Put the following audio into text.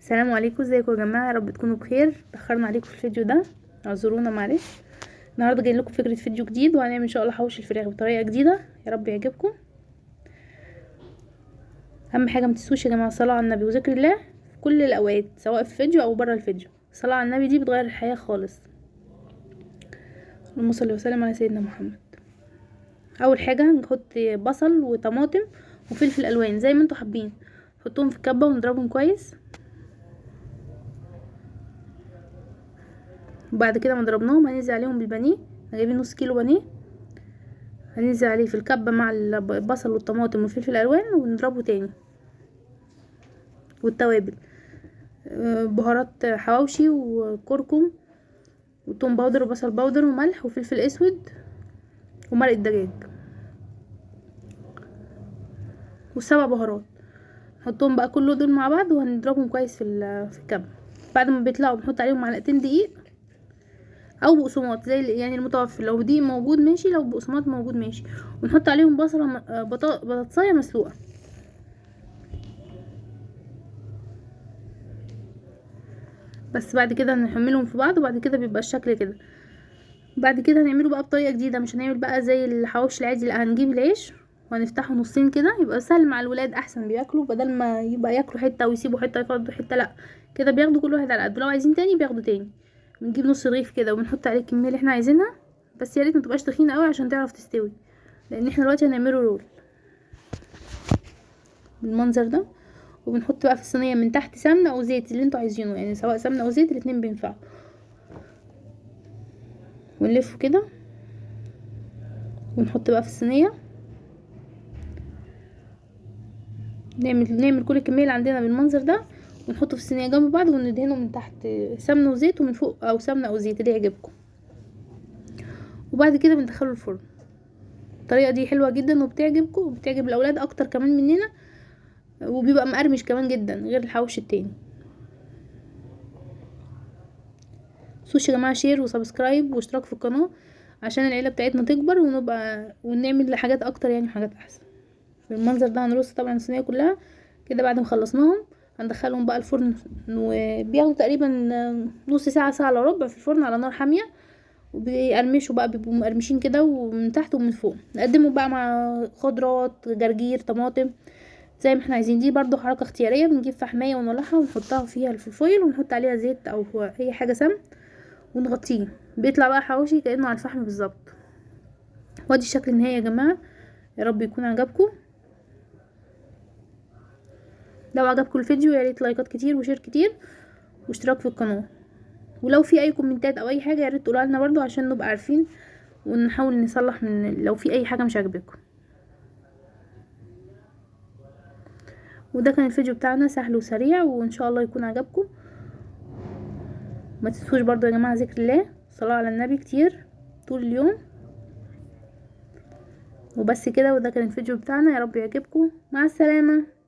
السلام عليكم، ازيكم يا جماعه؟ يا رب تكونوا بخير. تاخرنا عليكم في الفيديو ده، اعذرونا معلش. النهارده جاي لكم فكره فيديو جديد، وهنعمل ان شاء الله حوش الفراخ بطريقه جديده، يا رب يعجبكم. اهم حاجه ما تنسوش يا جماعه الصلاه على النبي وذكر الله في كل الاوقات، سواء في الفيديو او بره الفيديو. الصلاه على النبي دي بتغير الحياه خالص. اللهم صل وسلم على سيدنا محمد. اول حاجه نحط بصل وطماطم وفلفل الوان زي ما انتوا حابين، نحطهم في الكبه ونضربهم كويس. وبعد كده ما ضربناهم هننزل عليهم بالبانيه. جايبين نص كيلو بانيه، هننزل عليه في الكبة مع البصل والطماطم والفلفل الالوان ونضربه تاني. والتوابل بهارات حواوشي وكركم وتوم باودر وبصل باودر وملح وفلفل اسود ومرق الدجاج والسبع بهارات. نحطهم بقى كل دول مع بعض وهنضربهم كويس في الكبة. بعد ما بيطلعوا بنحط عليهم معلقتين دقيق او بقسماط زي يعني المتوفر، لو دقيق موجود ماشي، لو بقسماط موجود ماشي. ونحط عليهم بصله بطاطسايه مسلوقه. بس بعد كده هنحملهم في بعض، وبعد كده بيبقى الشكل كده. بعد كده هنعمله بقى بطريقه جديده، مش هنعمل بقى زي الحواوشي العادي، لا هنجيب العيش وهنفتحه نصين كده، يبقى سهل مع الولاد احسن بياكلوا، بدل ما يبقى ياكلوا حته ويسيبوا حته يفضوا حته، لا كده بياخدوا كل واحد على قد، لو عايزين تاني بياخدوا تاني. بنجيب نص رغيف كده وبنحط عليه الكميه اللي احنا عايزينها، بس يا ريت ما تبقاش تخينه قوي عشان تعرف تستوي، لان احنا دلوقتي هنعمله رول بالمنظر ده. وبنحط بقى في الصينيه من تحت سمنه او زيت اللي انتوا عايزينه، يعني سواء سمنه او زيت الاتنين بينفعوا. ونلفه كده ونحط بقى في الصينيه، نعمل كل الكميه اللي عندنا بالمنظر ده، ونحطه في الصينيه جنب بعض، وندهنه من تحت سمنه وزيت ومن فوق او سمنه او زيت اللي يعجبكم. وبعد كده بندخله الفرن. الطريقه دي حلوه جدا وبتعجبكم وبتعجب الاولاد اكتر كمان مننا، وبيبقى مقرمش كمان جدا غير الحوش التاني. متنسوش يا جماعه شير وسبسكرايب واشتراك في القناه عشان العيله بتاعتنا تكبر ونعمل حاجات اكتر يعني، وحاجات احسن. بالمنظر ده هنرص طبعا الصينيه كلها كده. بعد ما خلصناهم هندخلهم بقى الفرن، وبياخدوا تقريبا نص ساعه، ساعه الا ربع في الفرن على نار حاميه، وبيقرمشوا بقى، بيبقوا مقرمشين كده ومن تحت ومن فوق. نقدمه بقى مع خضروات، جرجير، طماطم، زي ما احنا عايزين. دي برضو حركه اختياريه، بنجيب فحمايه ونولعها ونحطها فيها في الفويل ونحط عليها زيت او اي حاجه سمن ونغطيه، بيطلع بقى حواوشي كانه على الفحم بالظبط. وادي الشكل النهائي يا جماعه، يا رب يكون عجبكم. لو عجبكم الفيديو يا ريت لايكات كتير وشير كتير واشتراك في القناه. ولو في اي كومنتات او اي حاجه يا ريت تقولوا لنا برضو عشان نبقى عارفين، ونحاول نصلح من لو في اي حاجه مش عاجباكم. وده كان الفيديو بتاعنا، سهل وسريع وان شاء الله يكون عجبكم. ما تنسوش برضو يا جماعه ذكر الله، صلاه على النبي كتير طول اليوم. وبس كده، وده كان الفيديو بتاعنا، يا رب يعجبكم. مع السلامه.